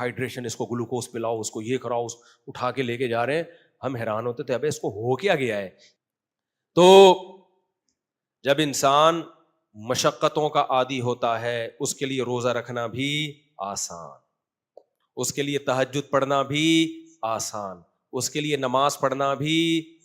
Hydration, اس کو glucose pulao, اس کو یہ کراؤ، اٹھا کے لے کے جا رہے ہیں. ہم حیران ہوتے تھے ابے اس کو ہو کیا گیا ہے. تو جب انسان مشقتوں کا عادی ہوتا ہے اس کے لیے روزہ رکھنا بھی آسان، اس کے لیے تہجد پڑھنا بھی آسان، اس کے لیے نماز پڑھنا بھی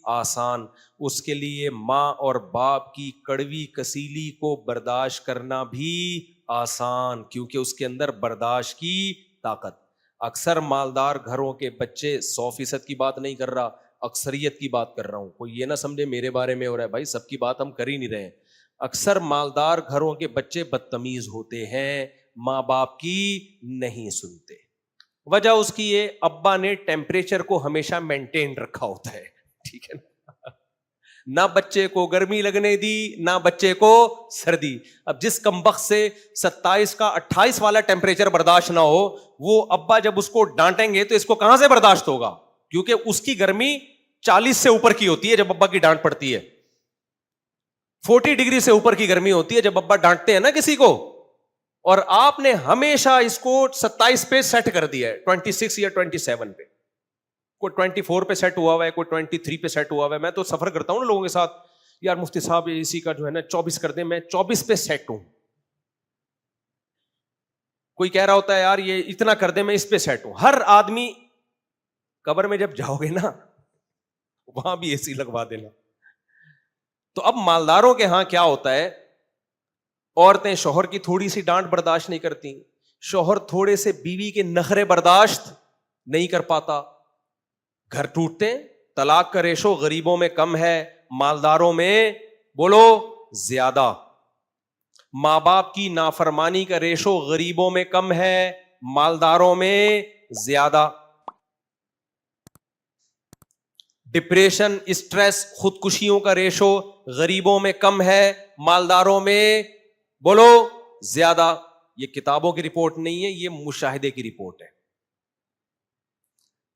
آسان، اس کے لیے ماں اور باپ کی کڑوی کسیلی کو برداشت کرنا بھی آسان، کیونکہ اس کے اندر برداشت کی طاقت. اکثر مالدار گھروں کے بچے، 100% کی بات نہیں کر رہا، اکثریت کی بات کر رہا ہوں، کوئی یہ نہ سمجھے میرے بارے میں ہو رہا ہے، بھائی سب کی بات ہم کر ہی نہیں رہے ہیں. اکثر مالدار گھروں کے بچے بدتمیز ہوتے ہیں، ماں باپ کی نہیں سنتے. وجہ اس کی یہ، ابا نے ٹیمپریچر کو ہمیشہ مینٹین رکھا ہوتا ہے، ٹھیک ہے نا، نہ بچے کو گرمی لگنے دی نہ بچے کو سردی. اب جس کمبخت سے 27 کا 28 والا ٹیمپریچر برداشت نہ ہو، وہ ابا جب اس کو ڈانٹیں گے تو اس کو کہاں سے برداشت ہوگا، کیونکہ اس کی گرمی 40 سے اوپر کی ہوتی ہے جب ابا کی ڈانٹ پڑتی ہے، 40 ڈگری سے اوپر کی گرمی ہوتی ہے جب ابا ڈانٹتے ہیں نا کسی کو. اور آپ نے ہمیشہ اس کو 27 پہ سیٹ کر دیا ہے، 26 یا 27 پہ، کوئی 24 پہ سیٹ ہوا ہوا ہے، کوئی 23 پہ سیٹ ہوا ہوا ہے. میں تو سفر کرتا ہوں نا لوگوں کے ساتھ، یار مفتی صاحب اسی کا جو ہے نا 24 کر دیں، میں 24 پہ سیٹ ہوں. کوئی کہہ رہا ہوتا ہے یار یہ اتنا کر دیں، میں اس پہ سیٹ ہوں. ہر آدمی قبر میں جب جاؤ گے نا وہاں بھی اے سی لگوا دینا. تو اب مالداروں کے ہاں کیا ہوتا ہے، عورتیں شوہر کی تھوڑی سی ڈانٹ برداشت نہیں کرتی، شوہر تھوڑے سے بیوی کے نخرے برداشت نہیں کر پاتا، گھر ٹوٹتے ہیں. طلاق کا ریشو غریبوں میں کم ہے، مالداروں میں بولو زیادہ. ماں باپ کی نافرمانی کا ریشو غریبوں میں کم ہے، مالداروں میں زیادہ. ڈپریشن، اسٹریس، خودکشیوں کا ریشو غریبوں میں کم ہے، مالداروں میں بولو زیادہ. یہ کتابوں کی رپورٹ نہیں ہے، یہ مشاہدے کی رپورٹ ہے.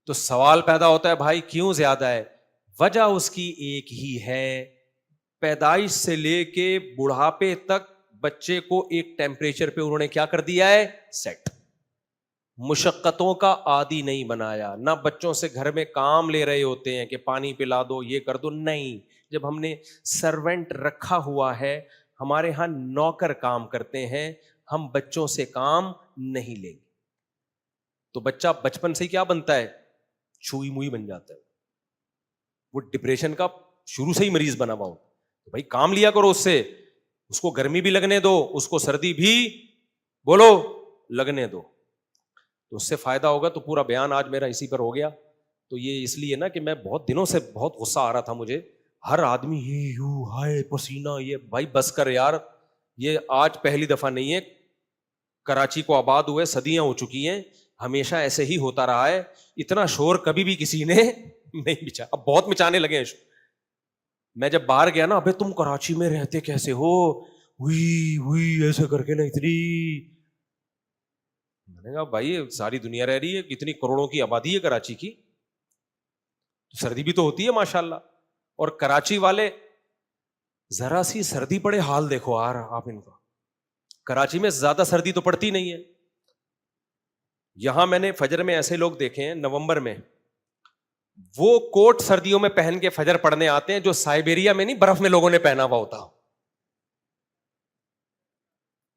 تو سوال پیدا ہوتا ہے بھائی کیوں زیادہ ہے؟ وجہ اس کی ایک ہی ہے، پیدائش سے لے کے بڑھاپے تک بچے کو ایک ٹیمپریچر پہ انہوں نے کیا کر دیا ہے، سیٹ. مشقتوں کا عادی نہیں بنایا. نہ بچوں سے گھر میں کام لے رہے ہوتے ہیں کہ پانی پلا دو، یہ کر دو، نہیں. جب ہم نے سرونٹ رکھا ہوا ہے، ہمارے ہاں نوکر کام کرتے ہیں، ہم بچوں سے کام نہیں لیں گے. تو بچہ بچپن سے کیا بنتا ہے، چھوئی موئی بن جاتا ہے. وہ ڈپریشن کا شروع سے ہی مریض بنا ہوا ہو. تو بھائی کام لیا کرو اس سے، اس کو گرمی بھی لگنے دو، اس کو سردی بھی بولو لگنے دو، تو اس سے فائدہ ہوگا. تو پورا بیان آج میرا اسی پر ہو گیا. تو یہ اس لیے نا کہ میں بہت دنوں سے بہت غصہ آ رہا تھا مجھے، ہر آدمی ہائے پسینہ، یہ بھائی بس کر یار. یہ آج پہلی دفعہ نہیں ہے، کراچی کو آباد ہوئے صدیاں ہو چکی ہیں، ہمیشہ ایسے ہی ہوتا رہا ہے. اتنا شور کبھی بھی کسی نے نہیں مچا، اب بہت مچانے لگے ہیں. میں جب باہر گیا نا، ابے تم کراچی میں رہتے کیسے ہو، ہوئی ایسے کر کے نا اتنی. میں نے کہا بھائی ساری دنیا رہ رہی ہے، اتنی کروڑوں کی آبادی ہے کراچی کی، سردی بھی تو ہوتی ہے ماشاءاللہ. اور کراچی والے ذرا سی سردی پڑے حال دیکھو یار آپ ان کا. کراچی میں زیادہ سردی تو پڑتی نہیں ہے. یہاں میں نے فجر میں ایسے لوگ دیکھے ہیں نومبر میں، وہ کوٹ سردیوں میں پہن کے فجر پڑھنے آتے ہیں جو سائبیریا میں نہیں، برف میں لوگوں نے پہنا ہوا ہوتا.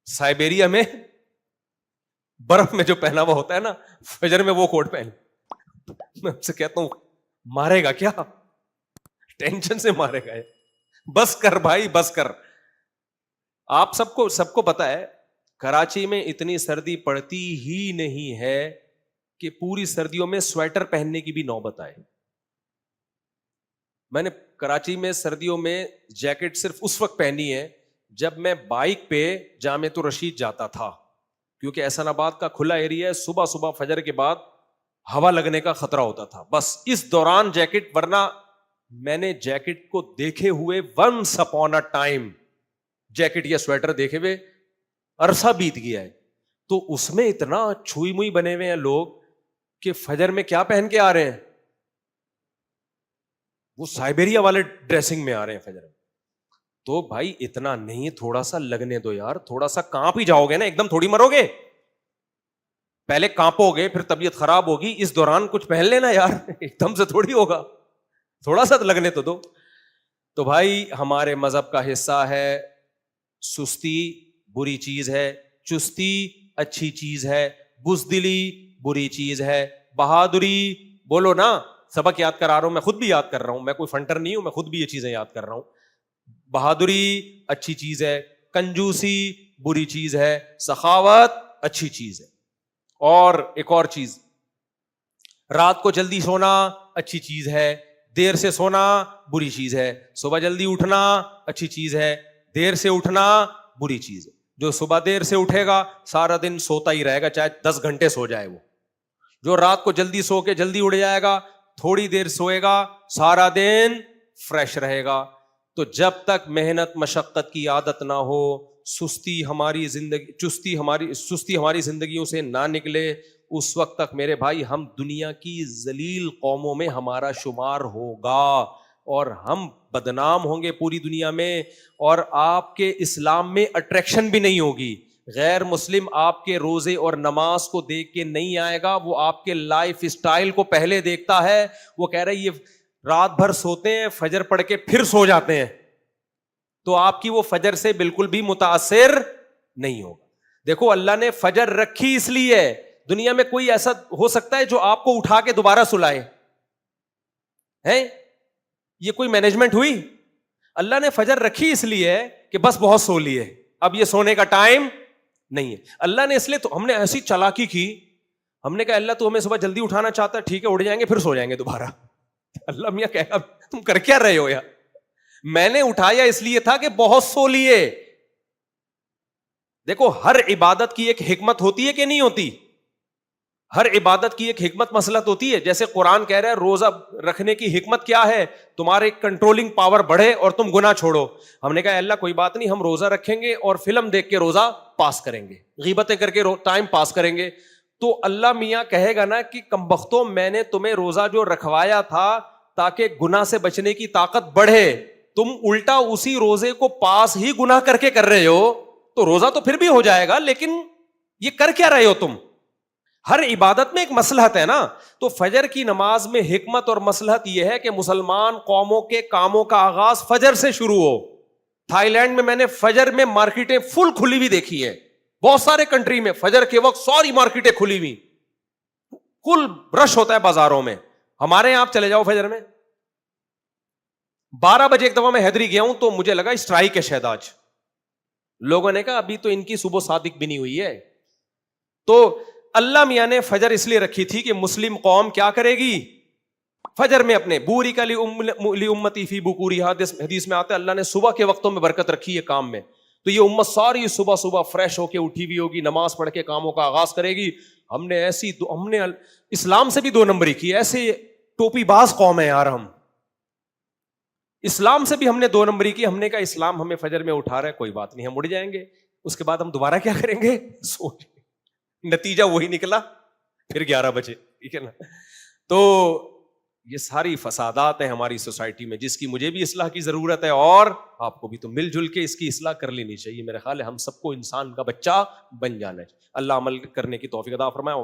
سائبیریا میں برف میں جو پہنا ہوا ہوتا ہے نا، فجر میں وہ کوٹ پہن. میں سے کہتا ہوں مارے گا کیا، ٹینشن سے مارے گا. بس کر بھائی بس کر. آپ سب کو پتا ہے کراچی میں اتنی سردی پڑتی ہی نہیں ہے کہ پوری سردیوں میں سویٹر پہننے کی بھی نوبت آئے. میں نے کراچی میں سردیوں میں جیکٹ صرف اس وقت پہنی ہے جب میں بائک پہ جامعۃ الرشید جاتا تھا، کیونکہ احسان آباد کا کھلا ایریا ہے، صبح صبح فجر کے بعد ہوا لگنے کا خطرہ ہوتا تھا. بس اس دوران جیکٹ، ورنہ میں نے جیکٹ کو دیکھے ہوئے once upon a time jacket یا سویٹر دیکھے ہوئے عرصہ بیت گیا ہے. تو اس میں اتنا چھوئی موئی بنے ہوئے ہیں لوگ کہ فجر میں کیا پہن کے آ رہے ہیں، وہ سائبیریا والے ڈریسنگ میں آ رہے ہیں فجر میں. تو بھائی اتنا نہیں، تھوڑا سا لگنے دو یار، تھوڑا سا کانپ ہی جاؤ گے نا، ایک دم تھوڑی مرو گے. پہلے کانپو گے پھر طبیعت خراب ہوگی, اس دوران کچھ پہن لینا یار, ایک دم سے تھوڑی ہوگا, تھوڑا سا لگنے تو دو. تو بھائی ہمارے مذہب کا حصہ ہے سستی بری چیز ہے, چستی اچھی چیز ہے, بزدلی بری چیز ہے, بہادری, بولو نا, سبق یاد کرا رہا ہوں, میں خود بھی یاد کر رہا ہوں, میں کوئی فنٹر نہیں ہوں, میں خود بھی یہ چیزیں یاد کر رہا ہوں. بہادری اچھی چیز ہے, کنجوسی بری چیز ہے, سخاوت اچھی چیز ہے. اور ایک اور چیز, رات کو جلدی سونا اچھی چیز ہے, دیر سے سونا بری چیز ہے. صبح جلدی اٹھنا اچھی چیز ہے, دیر سے اٹھنا بری چیز ہے. جو صبح دیر سے اٹھے گا سارا دن سوتا ہی رہے گا, چاہے 10 گھنٹے سو جائے وہ. جو رات کو جلدی سو کے جلدی اٹھ جائے گا, تھوڑی دیر سوئے گا, سارا دن فریش رہے گا. تو جب تک محنت مشقت کی عادت نہ ہو, سستی ہماری زندگیوں سے نہ نکلے, اس وقت تک میرے بھائی ہم دنیا کی ذلیل قوموں میں ہمارا شمار ہوگا اور ہم بدنام ہوں گے پوری دنیا میں. اور آپ کے اسلام میں اٹریکشن بھی نہیں ہوگی. غیر مسلم آپ کے روزے اور نماز کو دیکھ کے نہیں آئے گا, وہ آپ کے لائف اسٹائل کو پہلے دیکھتا ہے. وہ کہہ رہا ہے یہ رات بھر سوتے ہیں, فجر پڑھ کے پھر سو جاتے ہیں, تو آپ کی وہ فجر سے بالکل بھی متاثر نہیں ہوگا. دیکھو اللہ نے فجر رکھی اس لیے, دنیا میں کوئی ایسا ہو سکتا ہے جو آپ کو اٹھا کے دوبارہ سلائے ہیں؟ یہ کوئی مینجمنٹ ہوئی؟ اللہ نے فجر رکھی اس لیے کہ بس بہت سو لیے, اب یہ سونے کا ٹائم نہیں ہے. اللہ نے اس لیے, تو ہم نے ایسی چالاکی کی, ہم نے کہا اللہ تو ہمیں صبح جلدی اٹھانا چاہتا ہے, ٹھیک ہے اٹھ جائیں گے پھر سو جائیں گے دوبارہ. اللہ میاں کہا تم کر کیا رہے ہو یار, میں نے اٹھایا اس لیے تھا کہ بہت سو لیے. دیکھو ہر عبادت کی ایک حکمت ہوتی ہے کہ نہیں ہوتی؟ ہر عبادت کی ایک حکمت مصلحت ہوتی ہے. جیسے قرآن کہہ رہا ہے روزہ رکھنے کی حکمت کیا ہے, تمہارے کنٹرولنگ پاور بڑھے اور تم گناہ چھوڑو. ہم نے کہا اللہ کوئی بات نہیں, ہم روزہ رکھیں گے اور فلم دیکھ کے روزہ پاس کریں گے, غیبتیں کر کے ٹائم پاس کریں گے. تو اللہ میاں کہے گا نا کہ کمبختوں میں نے تمہیں روزہ جو رکھوایا تھا تاکہ گناہ سے بچنے کی طاقت بڑھے, تم الٹا اسی روزے کو پاس ہی گناہ کر کے کر رہے ہو. تو روزہ تو پھر بھی ہو جائے گا, لیکن یہ کر کیا رہے ہو تم؟ ہر عبادت میں ایک مصلحت ہے نا. تو فجر کی نماز میں حکمت اور مصلحت یہ ہے کہ مسلمان قوموں کے کاموں کا آغاز فجر سے شروع ہو. تھائی لینڈ میں نے فجر میں مارکیٹیں فل کھلی ہوئی دیکھی ہے, بہت سارے کنٹری میں فجر کے وقت ساری مارکیٹیں کھلی ہوئی, فل رش ہوتا ہے بازاروں میں. ہمارے یہاں آپ چلے جاؤ فجر میں 12 بجے, ایک دفعہ میں حیدری گیا ہوں تو مجھے لگا اسٹرائک ہے شاید آج. لوگوں نے کہا ابھی تو ان کی صبح صادق بھی نہیں ہوئی ہے. تو اللہ میاں نے فجر اس لیے رکھی تھی کہ مسلم قوم کیا کرے گی فجر میں اپنے بوری کا لی امتی فی بکوری, حدیث میں آتا ہے اللہ نے صبح کے وقتوں میں برکت رکھی ہے کام میں. تو یہ امت ساری صبح صبح فریش ہو کے اٹھی ہوئی ہوگی, نماز پڑھ کے کاموں کا آغاز کرے گی. ہم نے اسلام سے بھی 2 نمبری کی, ایسے ٹوپی باز قوم ہے یار. ہم اسلام سے بھی ہم نے 2 نمبری کی. ہم نے کہا اسلام ہمیں فجر میں اٹھا رہا ہے, کوئی بات نہیں, ہم اٹھ جائیں گے, اس کے بعد ہم دوبارہ کیا کریں گے, سوچ. نتیجہ وہی نکلا پھر 11 بجے, ٹھیک ہے نا. تو یہ ساری فسادات ہیں ہماری سوسائٹی میں, جس کی مجھے بھی اصلاح کی ضرورت ہے اور آپ کو بھی. تو مل جل کے اس کی اصلاح کر لینی چاہیے. میرا خیال ہے ہم سب کو انسان کا بچہ بن جانا ہے. اللہ عمل کرنے کی توفیق عطا فرمائے.